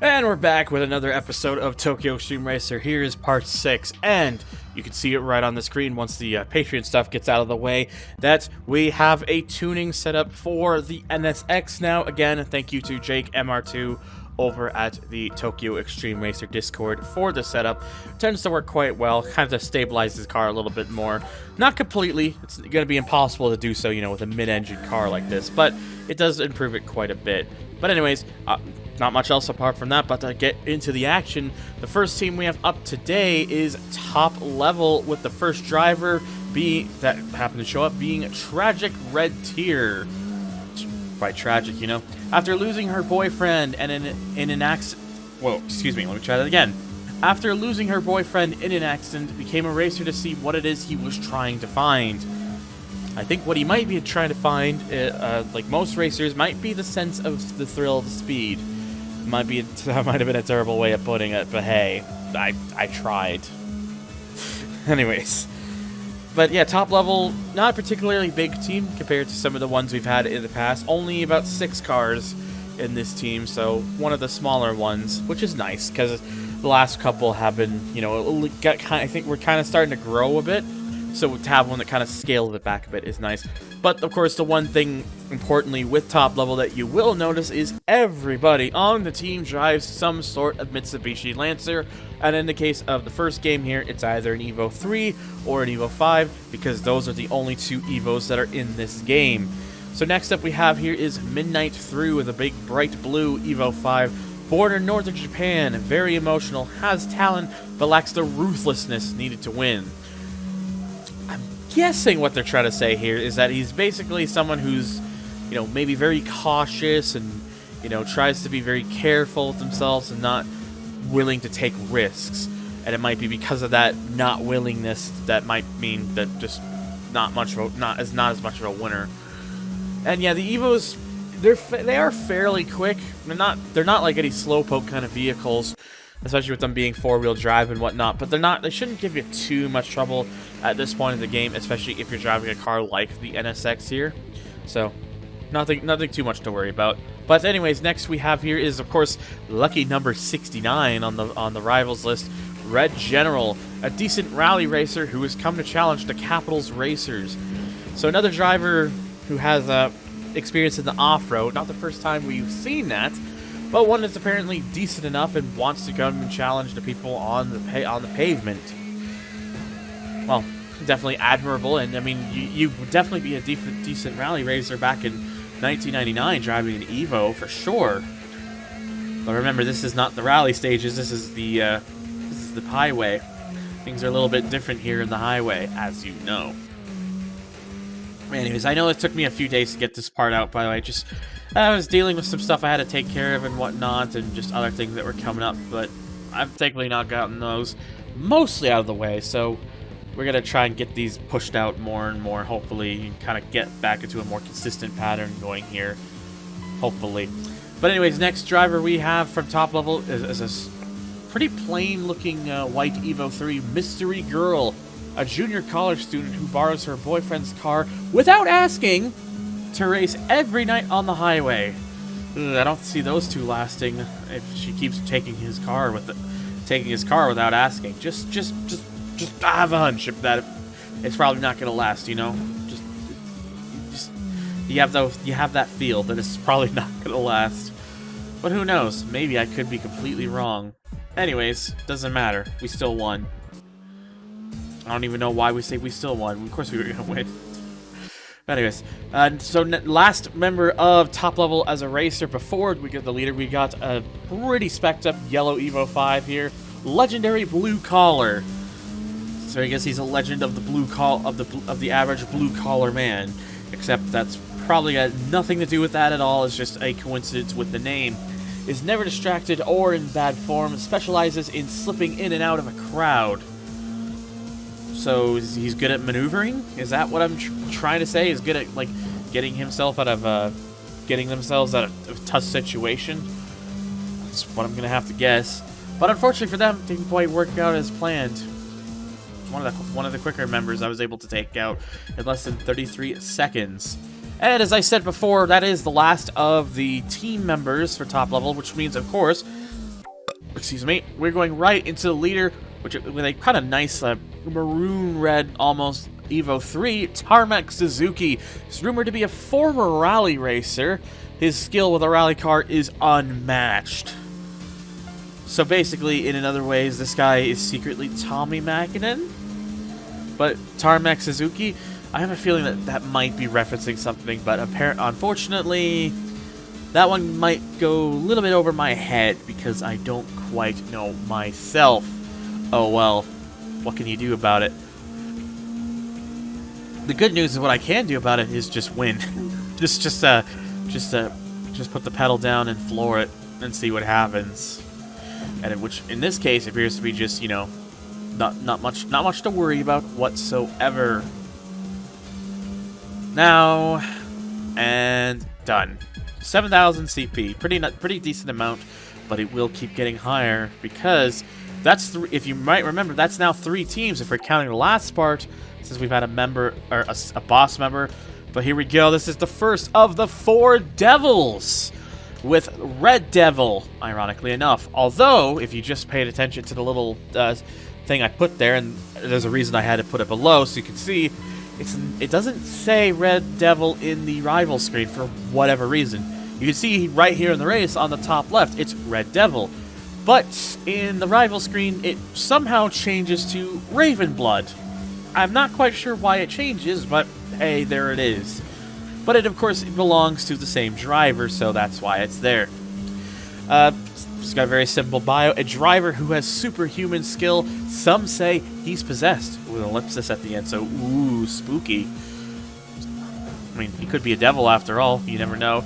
And we're back with another episode of Tokyo Xtreme Racer. Here is part 6, and you can see it right on the screen once the Patreon stuff gets out of the way, that we have a tuning set up for the NSX now. Again, thank you to Jake MR2 over at the Tokyo Xtreme Racer Discord for the setup. It tends to work quite well, kind of stabilizes the car a little bit more. Not completely, it's going to be impossible to do so, you know, with a mid-engine car like this, but it does improve it quite a bit. But anyways, not much else apart from that, but to get into the action, the first team we have up today is Top Level, with the first driver that happened to show up being Tragic Red Tier. Quite tragic, you know. After losing her boyfriend and in an accident... Whoa, excuse me, let me try that again. After losing her boyfriend in an accident, became a racer to see what it is he was trying to find. I think what he might be trying to find, like most racers, might be the sense of the thrill of the speed. That might have been a terrible way of putting it, but hey, I tried. Anyways. But yeah, Top Level, not a particularly big team compared to some of the ones we've had in the past. Only about 6 cars in this team, so one of the smaller ones, which is nice, because the last couple have been, you know, I think we're kind of starting to grow a bit. So to have one that kind of scaled it back a bit is nice. But, of course, the one thing, importantly, with Top Level that you will notice is everybody on the team drives some sort of Mitsubishi Lancer. And in the case of the first game here, it's either an Evo 3 or an Evo 5, because those are the only 2 Evos that are in this game. So next up we have here is Midnight Through with a big bright blue Evo 5. Born in northern Japan, very emotional, has talent, but lacks the ruthlessness needed to win. Guessing what they're trying to say here is that he's basically someone who's, you know, maybe very cautious and, you know, tries to be very careful with themselves and not willing to take risks. And it might be because of that not willingness that might mean that just not as much of a winner. And yeah, the Evos, they are fairly quick. They're not like any slowpoke kind of vehicles, especially with them being 4-wheel drive and whatnot, but they shouldn't give you too much trouble at this point in the game, especially if you're driving a car like the NSX here. So, nothing too much to worry about. But anyways, next we have here is, of course, lucky number 69 on the rivals list, Red General, a decent rally racer who has come to challenge the Capitals Racers. So another driver who has experience in the off-road, not the first time we've seen that, but one that's apparently decent enough and wants to come and challenge the people on the pavement. Well, definitely admirable, and I mean, you would definitely be a decent rally racer back in 1999 driving an Evo for sure. But remember, this is not the rally stages. This is the highway. Things are a little bit different here in the highway, as you know. Anyways, I know it took me a few days to get this part out. By the way, I was dealing with some stuff I had to take care of and whatnot, and just other things that were coming up, but I've thankfully not gotten those mostly out of the way, so we're going to try and get these pushed out more and more, hopefully, and kind of get back into a more consistent pattern going here, hopefully. But anyways, next driver we have from Top Level is a pretty plain-looking white Evo 3 Mystery Girl, a junior college student who borrows her boyfriend's car without asking to race every night on the highway. I don't see those two lasting if she keeps taking his car without asking. Just I have a hunch that it's probably not gonna last. You know, just you have that feel that it's probably not gonna last. But who knows? Maybe I could be completely wrong. Anyways, doesn't matter. We still won. I don't even know why we say we still won. Of course we were gonna win. Anyways, so last member of Top Level as a racer before we get the leader, we got a pretty specced up yellow Evo 5 here, Legendary Blue Collar. So I guess he's a legend of the average blue collar man, except that's probably got nothing to do with that at all. It's just a coincidence with the name. Is never distracted or in bad form. Specializes in slipping in and out of a crowd. So he's good at maneuvering? Is that what I'm trying to say? He's good at like getting themselves out of a tough situation? That's what I'm gonna have to guess. But unfortunately for them, it didn't quite work out as planned. One of the quicker members I was able to take out in less than 33 seconds. And as I said before, that is the last of the team members for Top Level, which means, of course, excuse me, we're going right into the leader, which with a kind of nice maroon red almost Evo 3, Tarmac Suzuki. He's rumored to be a former rally racer. His skill with a rally car is unmatched. So basically, in other ways, this guy is secretly Tommy Mäkinen. But Tarmac Suzuki, I have a feeling that that might be referencing something, but unfortunately, that one might go a little bit over my head because I don't quite know myself. Oh well, what can you do about it? The good news is what I can do about it is just win. just put the pedal down and floor it and see what happens. And which in this case appears to be just, you know, not much to worry about whatsoever. Now and done. 7,000 CP, pretty decent amount, but it will keep getting higher because that's if you might remember, that's now 3 teams if we're counting the last part, since we've had a member or a boss member. But here we go. This is the first of the 4 devils, with Red Devil, ironically enough. Although, if you just paid attention to the little thing I put there, and there's a reason I had to put it below so you can see, it doesn't say Red Devil in the rival screen for whatever reason. You can see right here in the race on the top left, it's Red Devil. But in the rival screen, it somehow changes to Raven Blood. I'm not quite sure why it changes, but hey, there it is. But it, of course, belongs to the same driver, so that's why it's there. It's got a very simple bio. A driver who has superhuman skill. Some say he's possessed, with an ellipsis at the end, so ooh, spooky. I mean, he could be a devil after all, you never know.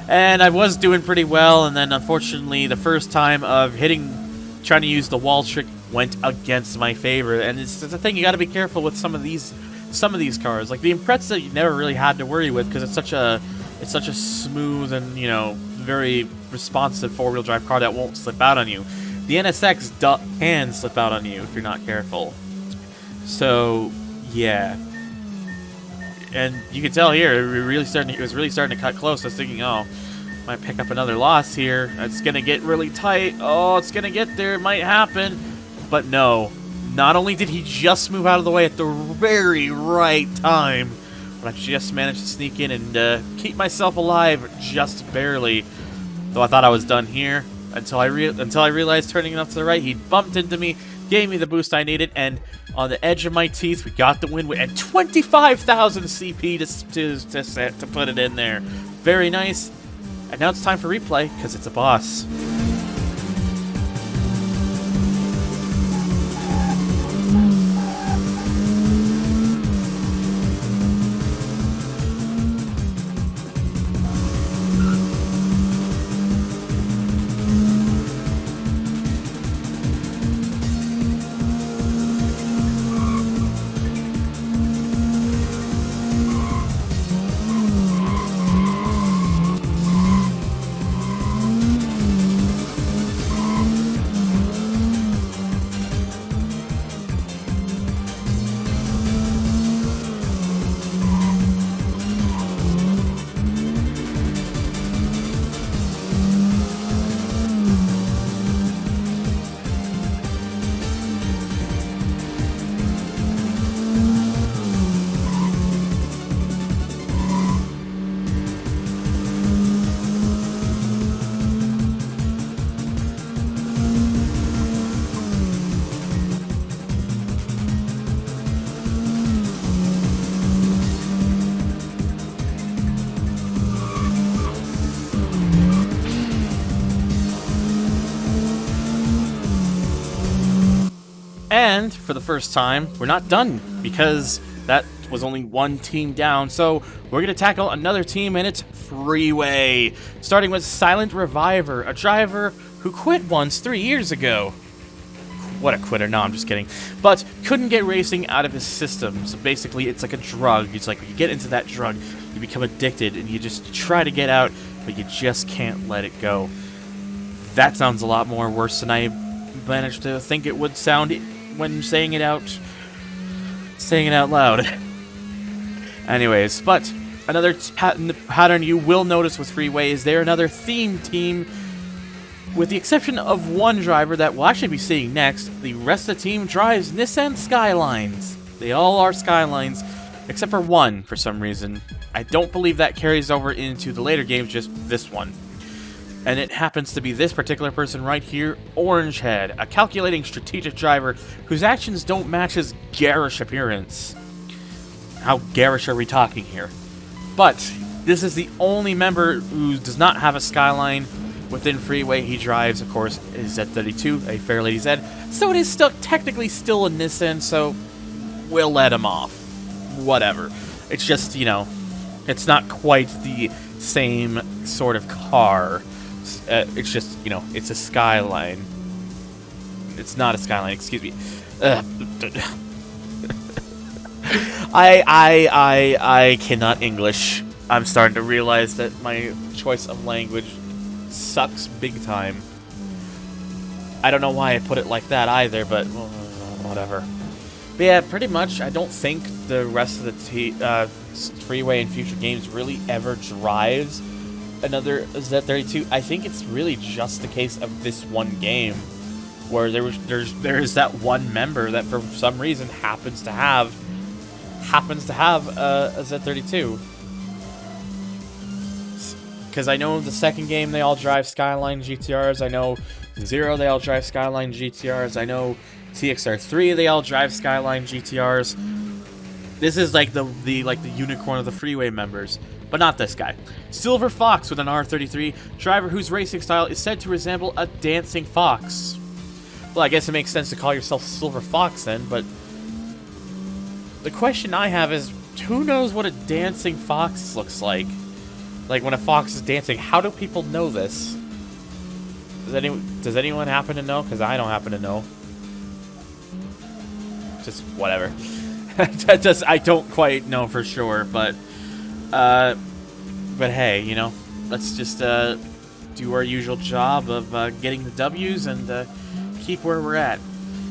And I was doing pretty well, and then unfortunately the first time of trying to use the wall trick went against my favor. And it's a thing, you gotta be careful with some of these cars. Like the Impreza you never really had to worry with because it's such a smooth and, you know, very responsive 4-wheel drive car that won't slip out on you. The NSX can slip out on you if you're not careful. So yeah. And you can tell here, it was really starting to cut close. I was thinking, oh, might pick up another loss here. It's going to get really tight. Oh, it's going to get there. It might happen. But no. Not only did he just move out of the way at the very right time, but I just managed to sneak in and keep myself alive just barely. Though I thought I was done here until I realized turning enough to the right, he bumped into me, gave me the boost I needed, and on the edge of my teeth, we got the win and 25,000 CP to put it in there. Very nice. And now it's time for replay because it's a boss. And for the first time, we're not done because that was only one team down. So we're going to tackle another team, and it's Freeway. Starting with Silent Reviver, a driver who quit once 3 years ago. What a quitter. No, I'm just kidding. But couldn't get racing out of his system. So basically, it's like a drug. It's like when you get into that drug, you become addicted, and you just try to get out, but you just can't let it go. That sounds a lot more worse than I managed to think it would sound when saying it out loud. Anyways, but another pattern you will notice with Freeway is they're another theme team With the exception of one driver that we'll actually be seeing next, the rest of the team drives Nissan Skylines. They all are Skylines, except for one for some reason. I don't believe that carries over into the later games, just this one. And it happens to be this particular person right here, Orangehead, a calculating strategic driver whose actions don't match his garish appearance. How garish are we talking here? But this is the only member who does not have a Skyline within Freeway. He drives, of course, his Z32, a Fairlady Z. So it is still technically still a Nissan, so we'll let him off. Whatever. It's just, you know, it's not quite the same sort of car. It's just, you know, it's a Skyline. It's not a Skyline, excuse me. I cannot English. I'm starting to realize that my choice of language sucks big time. I don't know why I put it like that either, but whatever. But yeah, pretty much, I don't think the rest of the Freeway and future games really ever drives another Z32. I think it's really just the case of this one game where there is that one member that for some reason happens to have a Z32. Because I know the second game they all drive Skyline GTRs. I know Zero they all drive Skyline GTRs. I know TXR3 they all drive Skyline GTRs. This is like the unicorn of the Freeway members, but not this guy. Silver Fox with an R33 driver whose racing style is said to resemble a dancing fox. Well, I guess it makes sense to call yourself Silver Fox then, but the question I have is, who knows what a dancing fox looks like? Like when a fox is dancing, how do people know this? Does anyone happen to know? Because I don't happen to know. Just whatever. I don't quite know for sure, but hey, you know, let's just do our usual job of getting the W's and keep where we're at.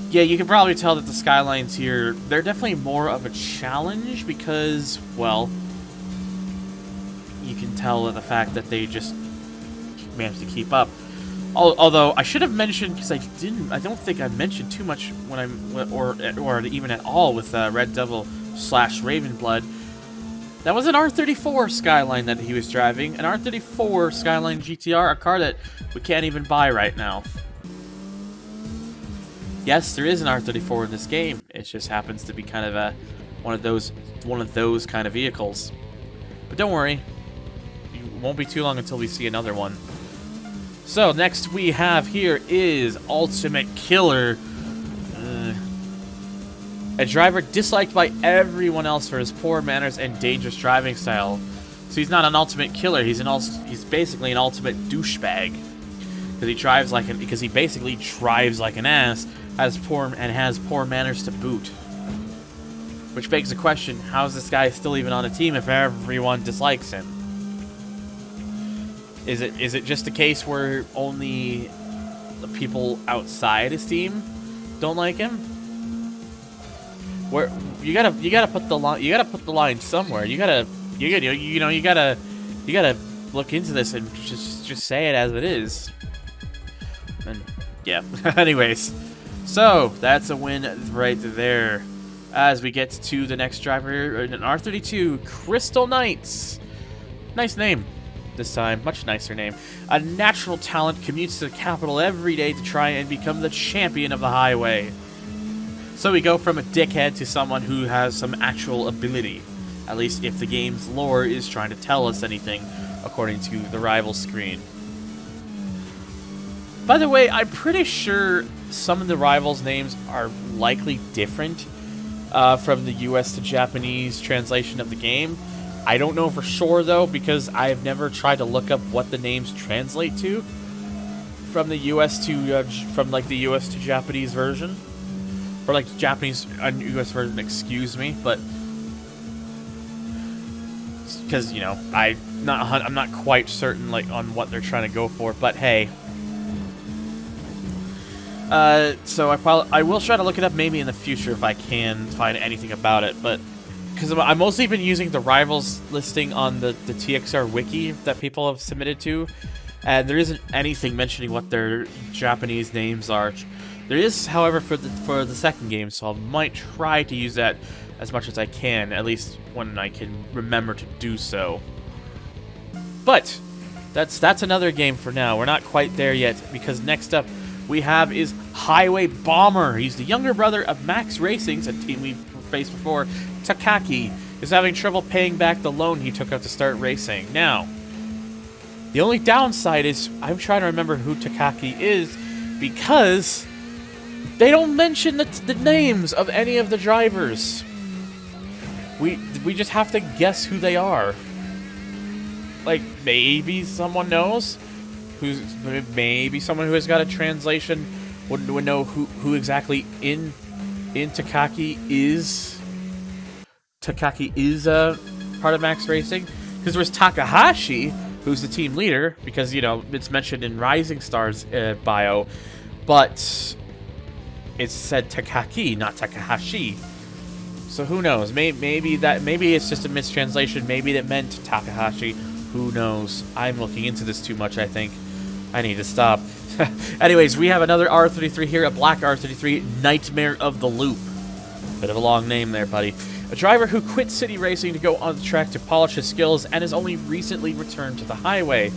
Yeah, you can probably tell that the Skylines here, they're definitely more of a challenge because, well, you can tell the fact that they just managed to keep up. Although I should have mentioned, because I don't think I mentioned too much when or even at all with Red Devil / Ravenblood. That was an R34 Skyline that he was driving, an R34 Skyline GTR, a car that we can't even buy right now. Yes, there is an R34 in this game. It just happens to be kind of one of those kind of vehicles. But don't worry, it won't be too long until we see another one. So next we have here is Ultimate Killer, a driver disliked by everyone else for his poor manners and dangerous driving style. So he's not an ultimate killer. He's basically an ultimate douchebag because he basically drives like an ass, has poor manners to boot. Which begs the question: how is this guy still even on a team if everyone dislikes him? Is it just a case where only the people outside his team don't like him? Where you gotta put the line somewhere. You gotta look into this and just say it as it is. And yeah. Anyways, so that's a win right there. As we get to the next driver, an R32 Crystal Knights. Nice name. This time, much nicer name. A natural talent commutes to the capital every day to try and become the champion of the highway. So we go from a dickhead to someone who has some actual ability. At least if the game's lore is trying to tell us anything, according to the rival screen. By the way, I'm pretty sure some of the rivals' names are likely different from the US to Japanese translation of the game. I don't know for sure though, because I've never tried to look up what the names translate to from the US to the US to Japanese version, or like Japanese US version. Excuse me, but because you know I'm not quite certain like on what they're trying to go for. But hey, so I will try to look it up maybe in the future if I can find anything about it, but. Because I've mostly been using the rivals listing on the TXR wiki that people have submitted to, and there isn't anything mentioning what their Japanese names are. There is, however, for the second game, so I might try to use that as much as I can, at least when I can remember to do so. But that's another game for now. We're not quite there yet, because next up we have is Highway Bomber. He's the younger brother of Max Racing's, a team we've faced before. Takaki is having trouble paying back the loan he took out to start racing. Now, the only downside is I'm trying to remember who Takaki is, because they don't mention the names of any of the drivers. We just have to guess who they are. Like, maybe someone knows? Maybe someone who has got a translation would know who exactly in Takaki is. Takaki is a part of Max Racing. Because there's Takahashi, who's the team leader, because, you know, it's mentioned in Rising Star's bio, but it said Takaki, not Takahashi. So who knows? Maybe it's just a mistranslation. Maybe it meant Takahashi. Who knows? I'm looking into this too much, I think. I need to stop. Anyways, we have another R33 here, a black R33, Nightmare of the Loop. Bit of a long name there, buddy. A driver who quit city racing to go on the track to polish his skills and has only recently returned to the highway.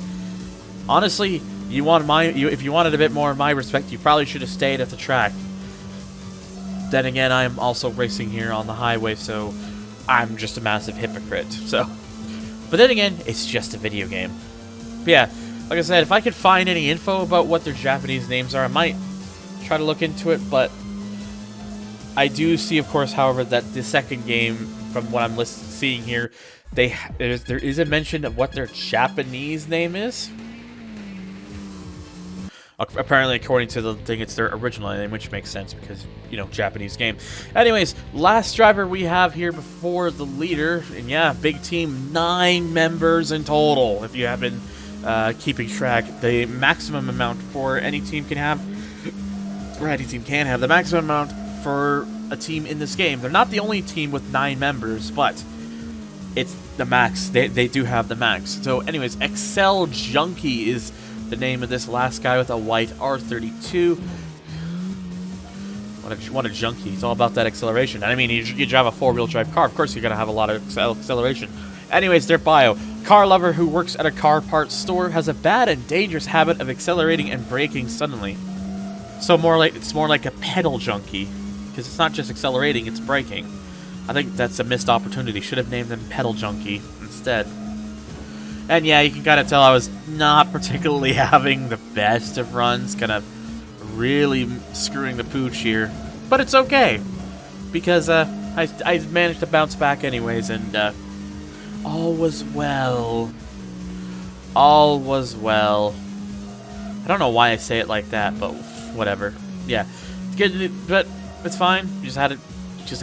Honestly, if you wanted a bit more in my respect, you probably should have stayed at the track. Then again, I'm also racing here on the highway, so I'm just a massive hypocrite. But then again, it's just a video game. But yeah, like I said, if I could find any info about what their Japanese names are, I might try to look into it, but I do see, of course, however, that the second game, from what I'm seeing here, there is a mention of what their Japanese name is. Apparently, according to the thing, it's their original name, which makes sense because, you know, Japanese game. Anyways, last driver we have here before the leader, and yeah, big team, 9 members in total, if you have been keeping track. The maximum amount for any team can have, the maximum amount for a team in this game. They're not the only team with 9 members, but it's the max. They do have the max. So anyways, Excel Junkie is the name of this last guy with a white R32. What a junkie. It's all about that acceleration. I mean, you drive a 4-wheel drive car. Of course, you're going to have a lot of acceleration. Anyways, their bio. Car lover who works at a car parts store, has a bad and dangerous habit of accelerating and braking suddenly. So it's more like a pedal junkie. Because it's not just accelerating, it's braking. I think that's a missed opportunity. Should have named them Pedal Junkie instead. And yeah, you can kind of tell I was not particularly having the best of runs, kind of really screwing the pooch here. But it's okay, because I managed to bounce back anyways, and all was well. All was well. I don't know why I say it like that, but whatever. Yeah, it's good, but it's fine. You just had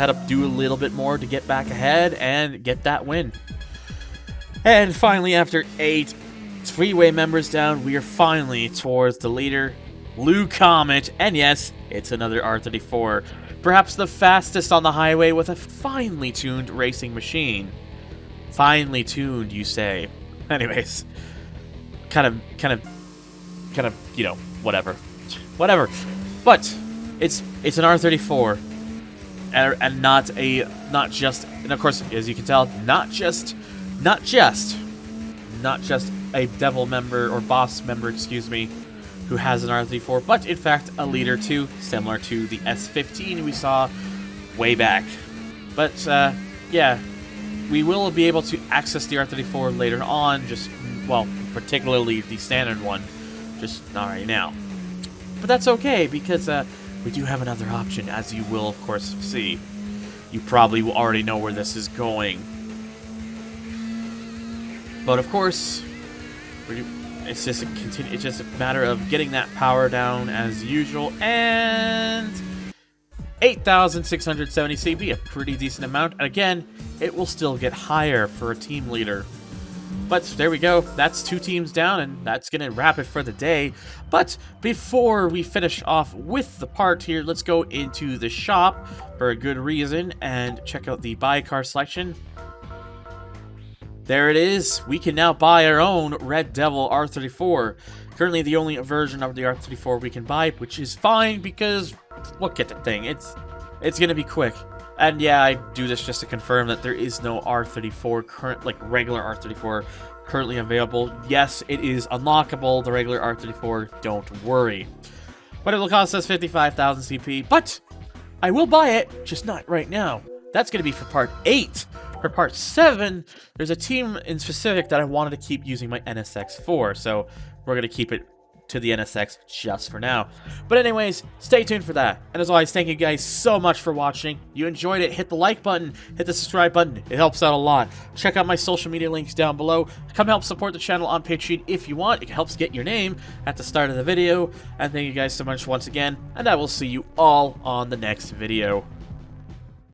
to do a little bit more to get back ahead and get that win. And finally, after 8 Freeway members down, we are finally towards the leader, Blue Comet, and yes, it's another R34. Perhaps the fastest on the highway with a finely tuned racing machine. Finely tuned, you say. Anyways, kind of, you know, whatever. But it's an R34, and not just, and of course, as you can tell, not just a devil member or boss member, excuse me, who has an R34, but in fact a leader too, similar to the S15 we saw way back. But yeah, we will be able to access the R34 later on, particularly the standard one, just not right now. But that's okay, because we do have another option, as you will of course see. You probably will already know where this is going. But of course, it's just a matter of getting that power down as usual, and 8,670 CP, a pretty decent amount. And again, it will still get higher for a team leader. But there we go. That's 2 teams down, and that's going to wrap it for the day. But before we finish off with the part here, let's go into the shop for a good reason and check out the buy car selection. there it is. We can now buy our own Red Devil R34. Currently the only version of the R34 we can buy, which is fine because look at the thing. It's going to be quick. And yeah, I do this just to confirm that there is no R34 regular R34 currently available. Yes, it is unlockable, the regular R34, don't worry. But it will cost us 55,000 CP, but I will buy it, just not right now. That's going to be for part 8. For part 7, there's a team in specific that I wanted to keep using my NSX for, so we're going to keep it to the NSX just for now. But anyways, stay tuned for that. And as always, thank you guys so much for watching. You enjoyed it, hit the like button, hit the subscribe button. It helps out a lot. Check out my social media links down below. Come help support the channel on Patreon if you want. It helps get your name at the start of the video. And thank you guys so much once again, and I will see you all on the next video.